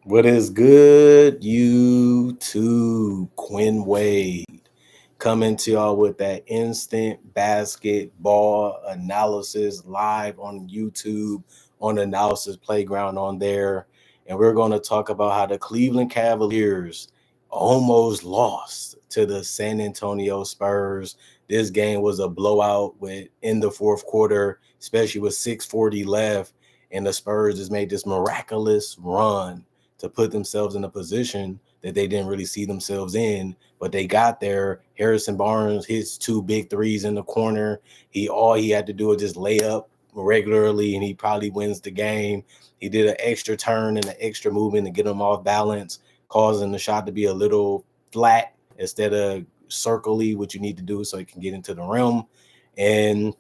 What is good, YouTube? Quinn Wade coming to y'all with that instant basketball analysis live on YouTube on the Analysis Playground on there. And we're going to talk about how the Cleveland Cavaliers almost lost to the San Antonio Spurs. This game was a blowout with in the fourth quarter, especially with 6:40 left. And the Spurs just made this miraculous run to put themselves in a position that they didn't really see themselves in, but they got there. Harrison Barnes hits two big threes in the corner. All he had to do was just lay up regularly, and he probably wins the game. He did an extra turn and an extra movement to get him off balance, causing the shot to be a little flat instead of circly, what you need to do so it can get into the rim. And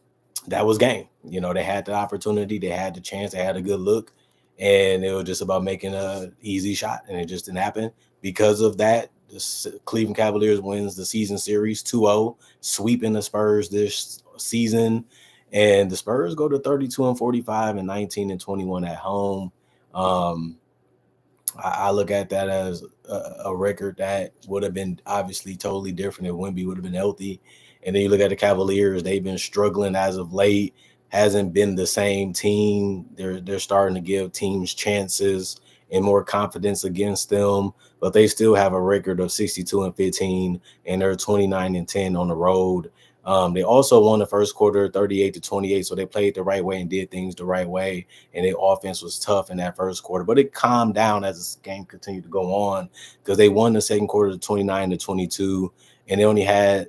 that was game. They had the opportunity, they had the chance, they had a good look, and it was just about making a easy shot, and it just didn't happen. Because of that, the Cleveland Cavaliers wins the season series 2-0, sweeping the Spurs this season, and the Spurs go to 32-45 and 19-21 at home. Um, I look at that as a record that would have been obviously totally different if Wemby would have been healthy. And then you look at the Cavaliers; they've been struggling as of late. Hasn't been the same team. They're starting to give teams chances and more confidence against them, but they still have a record of 62-15, and they're 29-10 on the road. They also won the first quarter 38-28, so they played the right way and did things the right way. And their offense was tough in that first quarter, but it calmed down as this game continued to go on because they won the second quarter 29-22, and they only had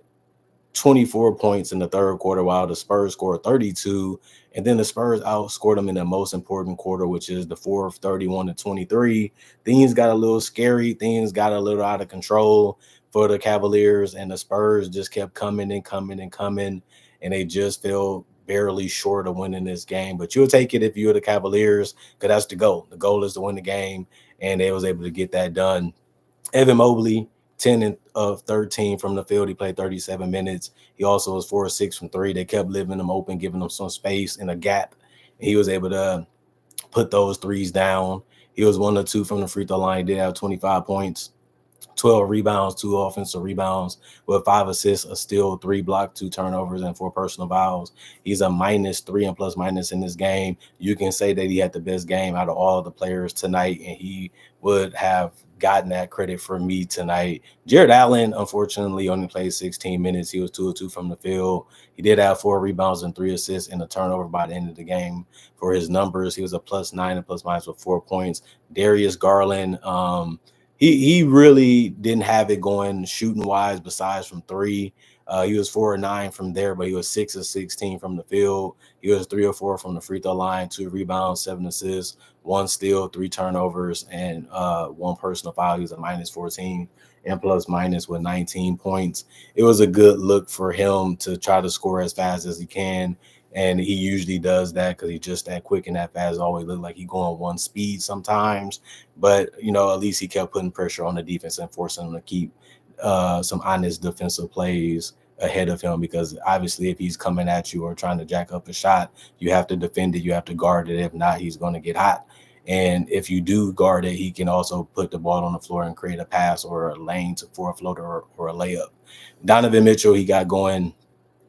24 points in the third quarter while the Spurs scored 32. And then the Spurs outscored them in the most important quarter, which is the fourth, 31-23. Things got a little scary. Things got a little out of control for the Cavaliers, and the Spurs just kept coming and coming and coming, and they just fell barely short of winning this game. But you'll take it if you're the Cavaliers, because that's the goal. The goal is to win the game, and they was able to get that done. Evan Mobley, 10 of 13 from the field. He played 37 minutes. He also was 4 of 6 from three. They kept leaving him open, giving him some space and a gap. He was able to put those threes down. He was 1 of 2 from the free throw line. He did have 25 points, 12 rebounds, 2 offensive rebounds with 5 assists, a steal, 3 block, 2 turnovers, and 4 personal fouls. He's a -3 and plus minus in this game. You can say that he had the best game out of all of the players tonight, and he would have gotten that credit for me tonight. Jared Allen, unfortunately, only played 16 minutes. He was 2 of 2 from the field. He did have 4 rebounds and 3 assists and a turnover by the end of the game. For his numbers, he was a +9 and plus minus with 4 points. Darius Garland, he really didn't have it going shooting wise besides from three. He was 4 or 9 from there, but he was 6 of 16 from the field. He was 3 or 4 from the free throw line, 2 rebounds, 7 assists, 1 steal, 3 turnovers, and 1 personal foul. He was a -14 and plus minus with 19 points. It was a good look for him to try to score as fast as he can. And he usually does that because he's just that quick and that fast. Always look like he going one speed sometimes, but at least he kept putting pressure on the defense and forcing them to keep some honest defensive plays ahead of him, because obviously if he's coming at you or trying to jack up a shot, you have to defend it, you have to guard it. If not, he's going to get hot. And if you do guard it, he can also put the ball on the floor and create a pass or a lane for a floater or a layup. Donovan Mitchell, he got going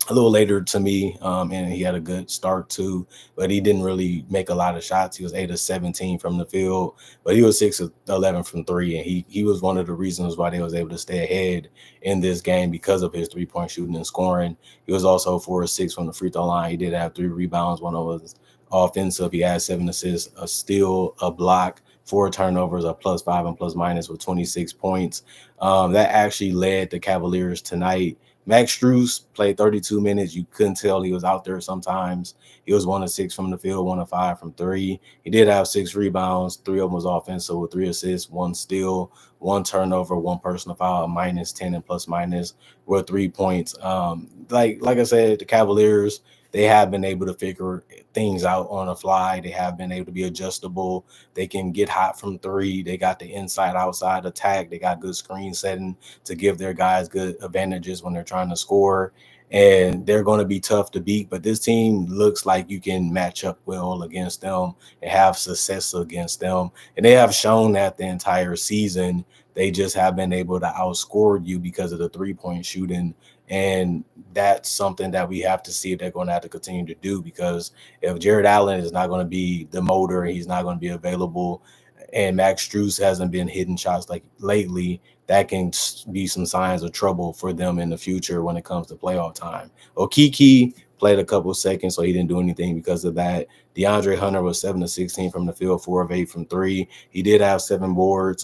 a little later to me, and he had a good start too, but he didn't really make a lot of shots. He was 8 of 17 from the field, but he was 6 of 11 from three, and he was one of the reasons why they was able to stay ahead in this game because of his 3-point shooting and scoring. He was also 4 of 6 from the free throw line. He did have 3 rebounds, one of was offensive. He had 7 assists, a steal, a block, 4 turnovers, a +5 and plus minus with 26 points. That actually led the Cavaliers tonight. Max Strus played 32 minutes. You couldn't tell he was out there sometimes. He was 1 of 6 from the field, 1 of 5 from three. He did have 6 rebounds. 3 of them was offensive with 3 assists, 1 steal, 1 turnover, 1 personal foul, -10 and plus minus with 3 points. Like I said, the Cavaliers, they have been able to figure things out on the fly. They have been able to be adjustable. They can get hot from three. They got the inside outside attack. They got good screen setting to give their guys good advantages when they're trying to score. and they're going to be tough to beat. But this team looks like you can match up well against them and have success against them. And they have shown that the entire season. They just have been able to outscore you because of the 3-point shooting. And that's something that we have to see if they're going to have to continue to do, because if Jared Allen is not going to be the motor, he's not going to be available, and Max Strus hasn't been hitting shots like lately, that can be some signs of trouble for them in the future when it comes to playoff time. Okiki played a couple seconds, so he didn't do anything because of that. DeAndre Hunter was 7 of 16 from the field, 4 of 8 from three. He did have 7 boards,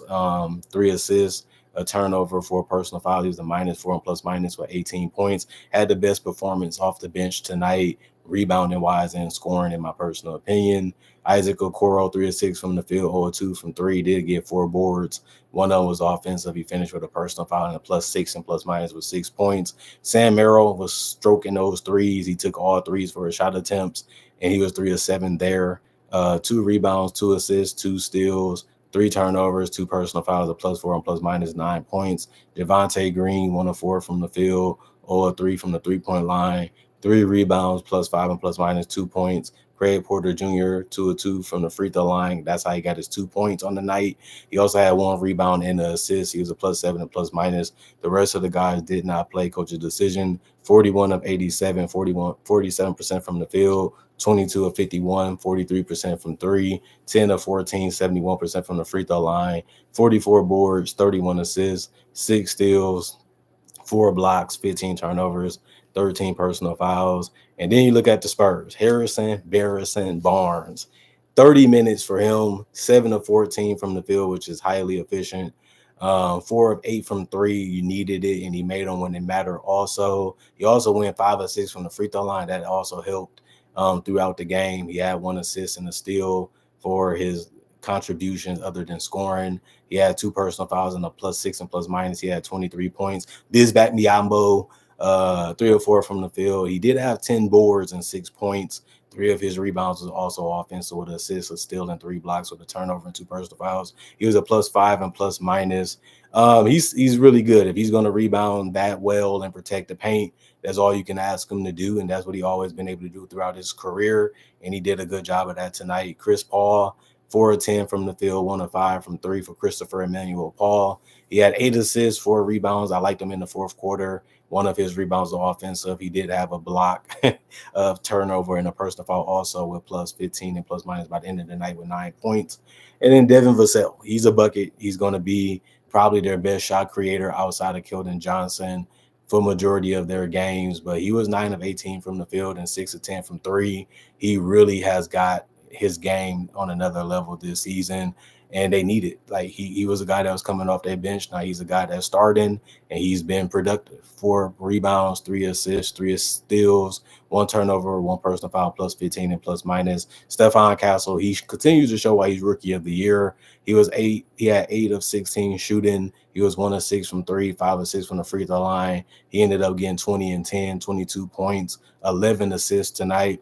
3 assists, a turnover for a personal foul. He was a -4 and plus minus with 18 points. Had the best performance off the bench tonight, rebounding wise and scoring, in my personal opinion. Isaac Okoro, 3 of 6 from the field, 0 of 2 from three. Did get 4 boards. One of them was offensive. He finished with a personal foul and a +6 and plus minus with 6 points. Sam Merrill was stroking those threes. He took all threes for his shot attempts, and he was 3 of 7 there. 2 rebounds, 2 assists, 2 steals, 3 turnovers, 2 personal fouls, a +4 and plus minus 9 points. Javonte Green, 1 of 4 from the field, 0 of 3 from the 3-point line, 3 rebounds, +5 and plus minus 2 points. Craig Porter Jr., 2 of 2 from the free throw line. That's how he got his 2 points on the night. He also had 1 rebound and an assist. He was a +7 and plus minus. The rest of the guys did not play. Coach's decision: 41 of 87, 47% from the field, 22 of 51, 43% from three, 10 of 14, 71% from the free throw line, 44 boards, 31 assists, 6 steals, 4 blocks, 15 turnovers, 13 personal fouls. And then you look at the Spurs: Harrison, Barrison, Barnes. 30 minutes for him, 7 of 14 from the field, which is highly efficient. 4 of 8 from three. You needed it, and he made them when it mattered also. He also went 5 of 6 from the free throw line. That also helped throughout the game. He had 1 assist and a steal for his contributions other than scoring. He had 2 personal fouls and a +6 and plus minus. He had 23 points. Bismack Biyombo, 3 or 4 from the field. He did have 10 boards and 6 points. 3 of his rebounds was also offensive with an assist, a steal, and 3 blocks with a turnover and 2 personal fouls. He was a +5 and plus minus. He's really good. If he's going to rebound that well and protect the paint, that's all you can ask him to do, and that's what he always been able to do throughout his career, and he did a good job of that tonight. Chris Paul, 4 of 10 from the field, 1 of 5 from three for Christopher Emmanuel Paul. He had 8 assists, 4 rebounds. I liked him in the fourth quarter. One of his rebounds was offensive. He did have a block of turnover and a personal foul also with +15 and plus minus by the end of the night with 9 points. And then Devin Vassell, he's a bucket. He's going to be probably their best shot creator outside of Keldon Johnson for majority of their games. But he was 9 of 18 from the field and 6 of 10 from three. He really has got his game on another level this season, and they need it. Like he was a guy that was coming off their bench. Now he's a guy that's starting, and he's been productive. 4 rebounds, 3 assists, 3 steals, 1 turnover, 1 personal foul, +15 and plus minus. Stephon Castle, he continues to show why he's rookie of the year. He had 8 of 16 shooting. He was 1 of 6 from three, 5 of 6 from the free throw line. He ended up getting 20 and 10, 22 points, 11 assists tonight.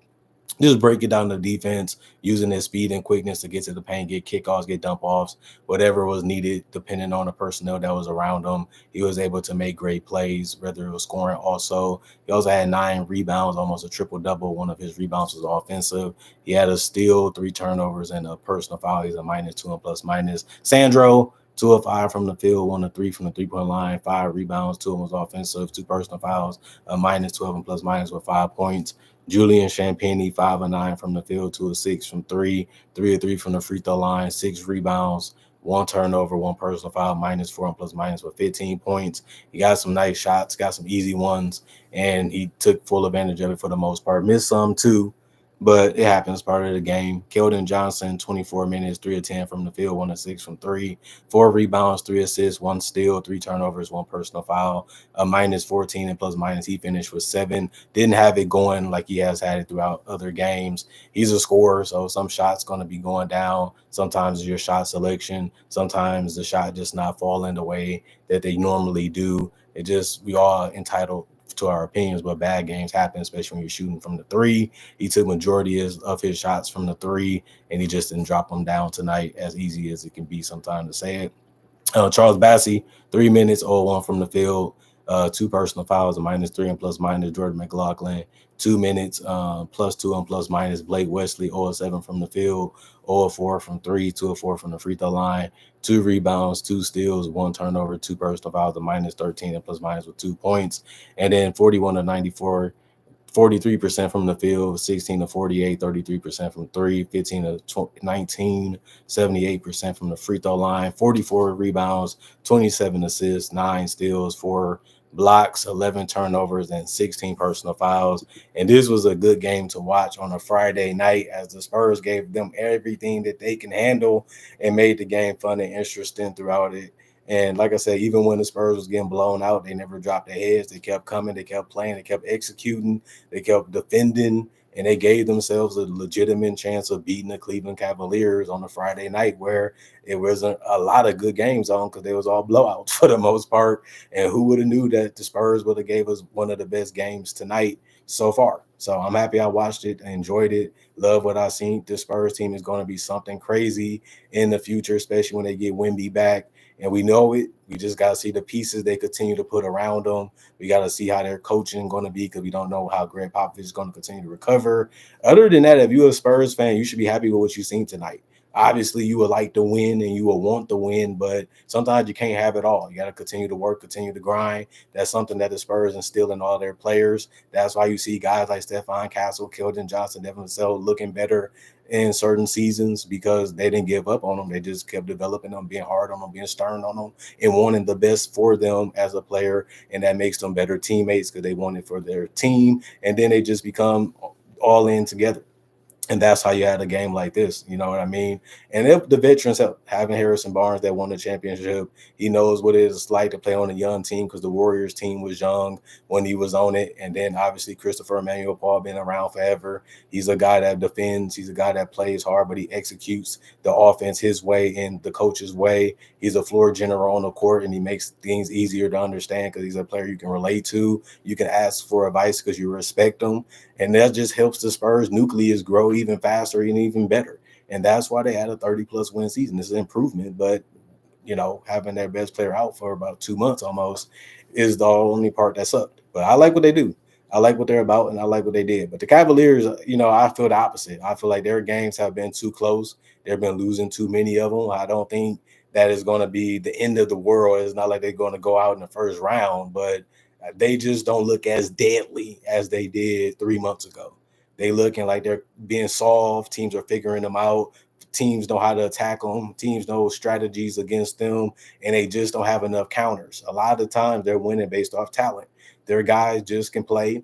Just break it down to defense, using his speed and quickness to get to the paint, get kickoffs, get dump offs, whatever was needed, depending on the personnel that was around him. He was able to make great plays, whether it was scoring also. He also had 9 rebounds, almost a triple-double. 1 of his rebounds was offensive. He had a steal, 3 turnovers, and a personal foul. He's a -2 and plus minus. Sandro, 2 of 5 from the field, 1 of 3 from the three-point line, 5 rebounds, 2 of them was offensive, 2 personal fouls, a -12 and plus minus with 5 points. Julian Champagnie, 5 of 9 from the field, 2 of 6 from three, 3 of 3 from the free throw line, 6 rebounds, 1 turnover, 1 personal foul, -4 and plus minus with 15 points. He got some nice shots, got some easy ones, and he took full advantage of it for the most part. Missed some too, but it happens, part of the game. Keldon Johnson, 24 minutes, 3 of 10 from the field, 1 of 6 from three, 4 rebounds, 3 assists, 1 steal, 3 turnovers, 1 personal foul, a -14 and plus minus. He finished with 7. Didn't have it going like he has had it throughout other games. He's a scorer, so some shots going to be going down. Sometimes it's your shot selection. Sometimes the shot just not falling the way that they normally do. We all entitled to our opinions, but bad games happen, especially when you're shooting from the three. He took majority of his shots from the three, and he just didn't drop them down tonight, as easy as it can be sometimes to say it. Charles Bassey, 3 minutes, 0-1 from the field, 2 personal fouls, a -3 and plus minus Jordan McLaughlin, 2 minutes, +2 and plus minus Blake Wesley, 0 of 7 from the field, 0 of 4 from three, 2 of 4 from the free throw line, 2 rebounds, 2 steals, 1 turnover, 2 personal fouls, a -13 and plus minus with 2 points, and then 41 of 94, 43% from the field, 16 to 48, 33% from three, 15 to 19, 78% from the free throw line, 44 rebounds, 27 assists, 9 steals, 4 blocks, 11 turnovers, and 16 personal fouls. And this was a good game to watch on a Friday night as the Spurs gave them everything that they can handle and made the game fun and interesting throughout it. And like I said, even when the Spurs was getting blown out, they never dropped their heads. They kept coming, they kept playing, they kept executing, they kept defending, and they gave themselves a legitimate chance of beating the Cleveland Cavaliers on a Friday night where it wasn't a lot of good games on because they was all blowouts for the most part. And who would have knew that the Spurs would have gave us one of the best games tonight so far? So I'm happy I watched it, I enjoyed it, love what I seen. This Spurs team is going to be something crazy in the future, especially when they get Wemby back. And we know it. We just got to see the pieces they continue to put around them. We got to see how their coaching going to be because we don't know how Greg Popovich is going to continue to recover. Other than that, if you're a Spurs fan, you should be happy with what you've seen tonight. Obviously, you would like to win and you will want to win, but sometimes you can't have it all. You got to continue to work, continue to grind. That's something that the Spurs instill in all their players. That's why you see guys like Stephon Castle, Keldon Johnson, Devin Vassell looking better in certain seasons because they didn't give up on them. They just kept developing them, being hard on them, being stern on them, and wanting the best for them as a player. And that makes them better teammates because they want it for their team. And then they just become all in together. And that's how you had a game like this. You know what I mean? And if the veterans help, having Harrison Barnes that won the championship, he knows what it is like to play on a young team because the Warriors team was young when he was on it. And then obviously Christopher Emmanuel Paul been around forever. He's a guy that defends. He's a guy that plays hard, but he executes the offense his way and the coach's way. He's a floor general on the court, and he makes things easier to understand because he's a player you can relate to. You can ask for advice because you respect him. And that just helps the Spurs nucleus grow even faster and even better. And that's why they had a 30-plus win season. It's an improvement, but having their best player out for about 2 months almost is the only part that sucked. But I like what they do. I like what they're about, and I like what they did. But the Cavaliers, I feel the opposite. I feel like their games have been too close. They've been losing too many of them. I don't think that is going to be the end of the world. It's not like they're going to go out in the first round, but they just don't look as deadly as they did 3 months ago. They looking like they're being solved. Teams are figuring them out. Teams know how to attack them. Teams know strategies against them, and they just don't have enough counters. A lot of the times they're winning based off talent. Their guys just can play,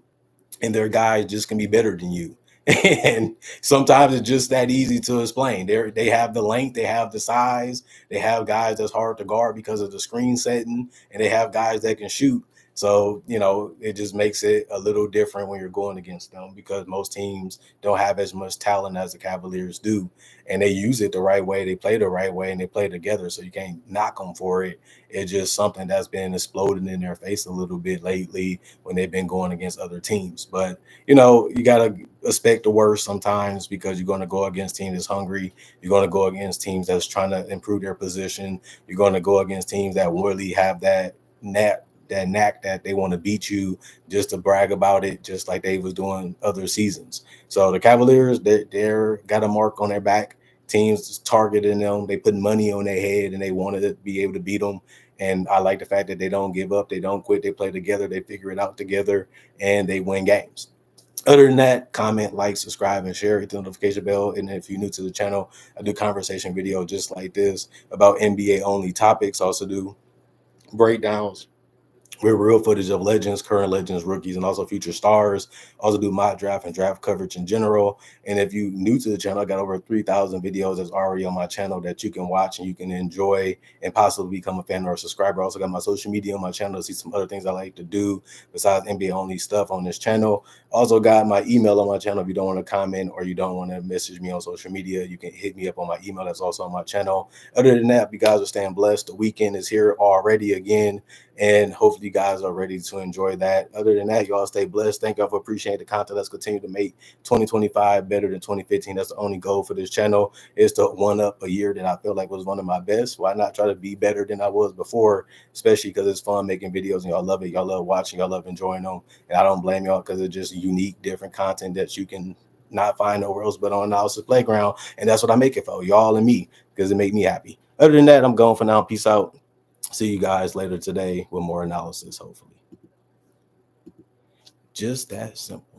and their guys just can be better than you. And sometimes it's just that easy to explain. They have the length, they have the size, they have guys that's hard to guard because of the screen setting, and they have guys that can shoot. So, it just makes it a little different when you're going against them because most teams don't have as much talent as the Cavaliers do. And they use it the right way, they play the right way, and they play together. So you can't knock them for it. It's just something that's been exploding in their face a little bit lately when they've been going against other teams. But, you got to expect the worst sometimes because you're going to go against teams that's hungry. You're going to go against teams that's trying to improve their position. You're going to go against teams that really have that knack that they want to beat you just to brag about it, just like they was doing other seasons. So the Cavaliers, they're got a mark on their back. Teams targeting them. They put money on their head, and they wanted to be able to beat them. And I like the fact that they don't give up. They don't quit. They play together. They figure it out together, and they win games. Other than that, comment, like, subscribe, and share. Hit the notification bell. And if you're new to the channel, I do conversation video just like this about NBA only topics. I also do breakdowns with real footage of legends, current legends, rookies, and also future stars. Also do mock draft and draft coverage in general. And if you new to the channel, I got over 3,000 videos that's already on my channel that you can watch and you can enjoy and possibly become a fan or a subscriber. I also got my social media on my channel to see some other things I like to do besides NBA only stuff on this channel. Also got my email on my channel. If you don't want to comment or you don't want to message me on social media, you can hit me up on my email that's also on my channel. Other than that, you guys are staying blessed. The weekend is here already again, and hopefully you guys are ready to enjoy that. Other than that, y'all stay blessed. Thank y'all for appreciating the content. Let's continue to make 2025 better than 2015. That's the only goal for this channel, is to one up a year that I feel like was one of my best. Why not try to be better than I was before, especially because it's fun making videos and y'all love it. Y'all love watching. Y'all love enjoying them. And I don't blame y'all, because it's just unique, different content that you can not find nowhere else but on Alice's Playground. And that's what I make it for, y'all and me, because it make me happy. Other than that, I'm going for now. Peace out. See you guys later today with more analysis, hopefully. Just that simple.